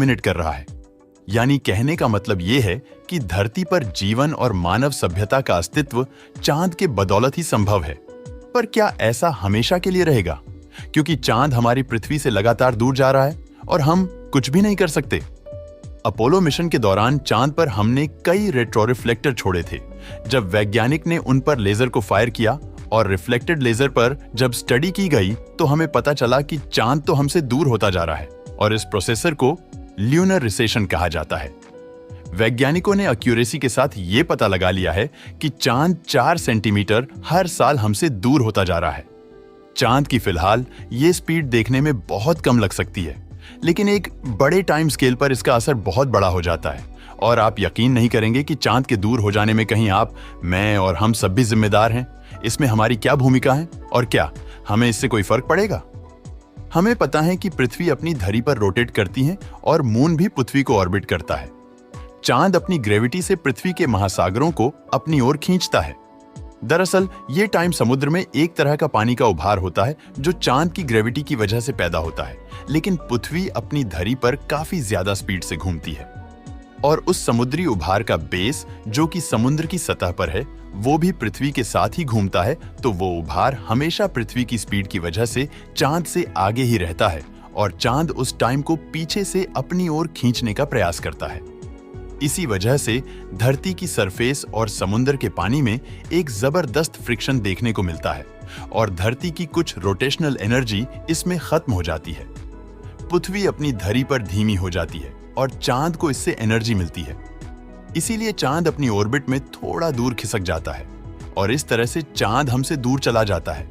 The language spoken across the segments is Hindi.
डोमिनेट कर रहा है। यानी कहने का मतलब ये है कि धरती पर जीवन और मानव सभ्यता का अस्तित्व चांद के बदौलत ही संभव है। पर क्या ऐसा हमेशा के लिए रहेगा? क्योंकि चांद हमारी पृथ्वी से लगातार दूर जा रहा है और हम कुछ भी नहीं कर सकते। अपोलो मिशन के दौरान चांद पर हमने कई रेट्रोरिफ्लेक्टर छोड़े थे। जब वैज्ञानिक ने उन पर लेजर को फायर किया और रिफ्लेक्टेड लेजर पर जब स्टडी की गई तो हमें पता चला कि चांद तो हमसे दूर होता जा रहा है और इस प्रोसेसर को ल्यूनर रिसेशन कहा जाता है। वैज्ञानिकों ने एक्यूरेसी के साथ ये पता लगा लिया है कि चांद 4 सेंटीमीटर हर साल हमसे दूर होता जा रहा है। चांद की फिलहाल ये स्पीड देखने में बहुत कम लग सकती है, लेकिन एक बड़े टाइम स्केल पर इसका असर बहुत बड़ा हो जाता है और आप यकीन नहीं करेंगे कि चांद के दूर हो जाने में कहीं आप, मैं और हम सब भी जिम्मेदार हैं। इसमें हमारी क्या भूमिका है और क्या हमें इससे कोई फर्क पड़ेगा? हमें पता है कि पृथ्वी अपनी धरी पर रोटेट करती है और मून भी पृथ्वी को ऑर्बिट करता है। चांद अपनी ग्रेविटी से पृथ्वी के महासागरों को अपनी ओर खींचता है। दरअसल ये टाइम समुद्र में एक तरह का पानी का उभार होता है जो चांद की ग्रेविटी की वजह से पैदा होता है, लेकिन पृथ्वी अपनी धरी पर काफी ज्यादा स्पीड से घूमती है और उस समुद्री उभार का बेस जो कि समुद्र की सतह पर है वो भी पृथ्वी के साथ ही घूमता है, तो वो उभार हमेशा पृथ्वी की स्पीड की वजह से चांद से आगे ही रहता है और चांद उस टाइम को पीछे से अपनी ओर खींचने का प्रयास करता है। इसी वजह से धरती की सरफेस और समुद्र के पानी में एक जबरदस्त फ्रिक्शन देखने को मिलता है और धरती की कुछ रोटेशनल एनर्जी इसमें खत्म हो जाती है। पृथ्वी अपनी धरी पर धीमी हो जाती है और चांद को इससे एनर्जी मिलती है। इसीलिए चांद अपनी ऑर्बिट में थोड़ा दूर खिसक जाता है और इस तरह से चांद हमसे दूर चला जाता है।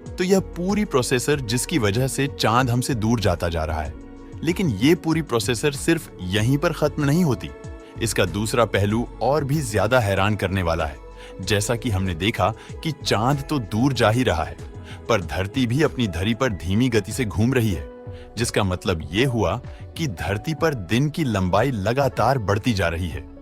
तो यह पूरी प्रोसेसर जिसकी वजह से चांद हमसे दूर जाता जा रहा है, लेकिन यह पूरी प्रोसेसर सिर्फ यहीं पर खत्म नहीं होती। इसका दूसरा पहलू और भी ज्यादा हैरान करने वाला है। जैसा कि हमने देखा कि चांद तो दूर जा ही रहा है, पर धरती भी अपनी धरी पर धीमी गति से घूम रही है, जिसका मतलब ये हुआ कि धरती पर दिन की लंबाई लगातार बढ़ती जा रही है।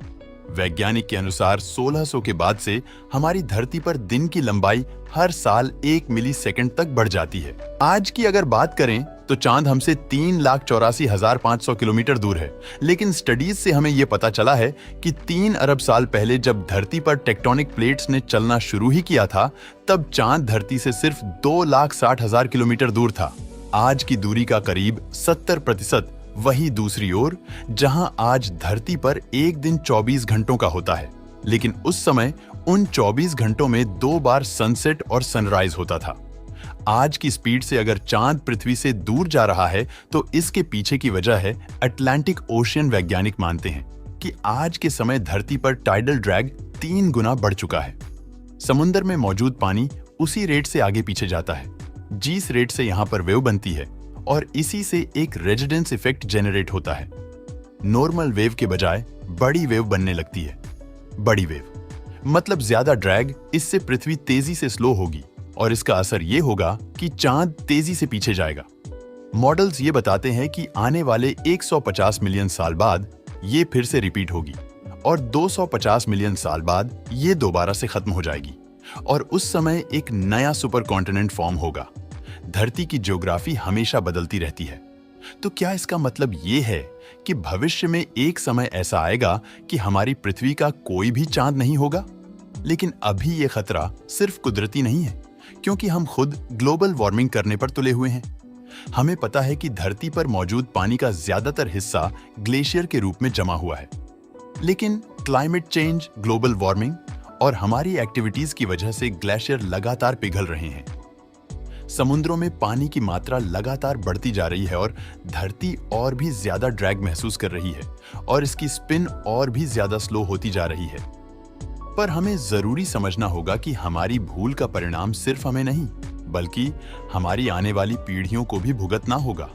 वैज्ञानिक के अनुसार 1600 के बाद से हमारी धरती पर दिन की लंबाई हर साल 1 मिलीसेकंड तक बढ़ जाती है। आज की अगर बात करें तो चांद हमसे 3,84,500 किलोमीटर दूर है, लेकिन स्टडीज से हमें यह पता चला है कि 3 अरब साल पहले जब धरती पर टेक्टोनिक प्लेट्स ने चलना शुरू ही किया था, तब चांद धरती से सिर्फ 2,60,000 किलोमीटर दूर था। आज की दूरी का करीब 70% वही दूसरी ओर, जहां आज धरती पर एक दिन 24 घंटों का होता है, लेकिन उस समय उन 24 घंटों में 2 बार सनसेट और सनराइज होता था। आज की स्पीड से अगर चांद पृथ्वी से दूर जा रहा है तो इसके पीछे की वजह है अटलांटिक ओशियन। वैज्ञानिक मानते हैं कि आज के समय धरती पर टाइडल ड्रैग 3 गुना बढ़ चुका है। समुद्र में मौजूद पानी उसी रेट से आगे पीछे जाता है, जिस रेट से यहां पर वेव बनती है, और इसी से एक रेजिडेंस इफेक्ट जेनरेट होता है। नॉर्मल वेव के बजाय बड़ी वेव बनने लगती है। बड़ी वेव मतलब ज्यादा ड्रैग, इससे पृथ्वी तेजी से स्लो होगी और इसका असर ये होगा कि चांद तेजी से पीछे जाएगा। मॉडल्स ये बताते हैं कि आने वाले 150 मिलियन साल बाद ये फिर से रिपीट होगी और 250 मिलियन साल बाद ये दोबारा से खत्म हो जाएगी और उस समय एक नया सुपर कॉन्टिनेंट फॉर्म होगा। धरती की ज्योग्राफी हमेशा बदलती रहती है, तो क्या इसका मतलब ये है कि भविष्य में एक समय ऐसा आएगा कि हमारी पृथ्वी का कोई भी चांद नहीं होगा? लेकिन अभी ये खतरा सिर्फ कुदरती नहीं है, क्योंकि हम खुद ग्लोबल वार्मिंग करने पर तुले हुए हैं। हमें पता है कि धरती पर मौजूद पानी का ज्यादातर हिस्सा ग्लेशियर के रूप में जमा हुआ है, लेकिन क्लाइमेट चेंज, ग्लोबल वार्मिंग और हमारी एक्टिविटीज की वजह से ग्लेशियर लगातार पिघल रहे हैं। समुद्रों में पानी की मात्रा लगातार बढ़ती जा रही है और धरती और भी ज्यादा ड्रैग महसूस कर रही है और इसकी स्पिन और भी ज्यादा स्लो होती जा रही है। पर हमें जरूरी समझना होगा कि हमारी भूल का परिणाम सिर्फ हमें नहीं, बल्कि हमारी आने वाली पीढ़ियों को भी भुगतना होगा।